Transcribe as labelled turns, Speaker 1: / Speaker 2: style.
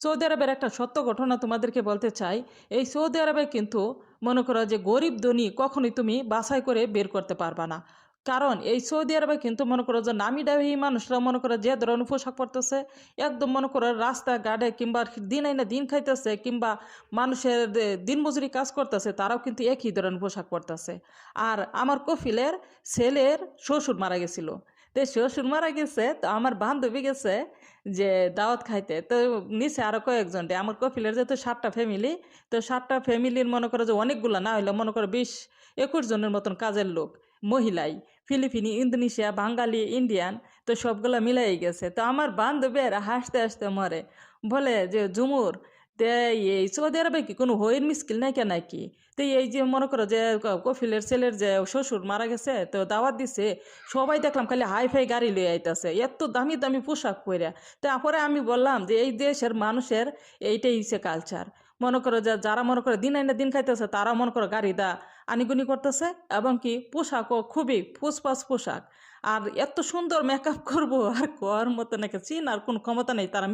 Speaker 1: Saudi আরবের একটা সত্য ঘটনা তোমাদেরকে বলতে চাই। এই সৌদি আরবে কিন্তু মনে করো যে গরিব ধনী কখনোই তুমি বাছাই করে বের করতে পারবা না। কারণ এই সৌদি আরবে কিন্তু মনে করো যে নামি দামি মানুষরা মনে করো যে ধরনের পোশাক পরতেছে, একদম মনে করো রাস্তাঘাটে কিংবা দিন আইনা দিন খাইতেছে কিংবা মানুষের দিন মজুরি কাজ করতেছে, তারাও কিন্তু একই ধরনের পোশাক পরতেছে। আর আমার কফিলের ছেলের শ্বশুর মারা গেছিল। তো শ্বশুর মারা গেছে, তো আমার বান্ধবী গেছে যে দাওয়াত খাইতে। তো নিচে আরো কয়েকজন আমার কপিলের যেহেতু 7টা ফ্যামিলি, তো 7টা ফ্যামিলির মনে করো যে অনেকগুলো না হইলে মনে করো 20-21 জনের মতন কাজের লোক, মহিলাই, ফিলিপিনি, ইন্দোনেশিয়া, বাঙালি, ইন্ডিয়ান, তো সবগুলা মিলাই গেছে। তো আমার বান্ধবী আর হাসতে হাসতে মরে, বলে যে ঝুমুর, তে এই সৌদি আরবে কি কোনো হইর মিস্কিল নাই কেন নাকি? তো এই যে মনে করো যে কফিলের ছেলের যে শ্বশুর মারা গেছে, তো দাওয়াত দিছে, সবাই দেখলাম খালি হাই ফাই গাড়ি লয়ে আইতাছে, এত দামি দামি পোশাক পরে। তারপরে আমি বললাম যে এই দেশের মানুষের এইটাই হচ্ছে কালচার। মনে করো যে যারা মনে করো দিন আইনা দিন খাইতেছে, তারা মনে করো গাড়ি দা আনিগুনি করতেছে, এবং কি পোশাকও খুবই ফুসফাস পোশাক। আর এত সুন্দর মেকআপ করবো আর কর মতো নাকি চিন আর কোন ক্ষমতা নেই তারা।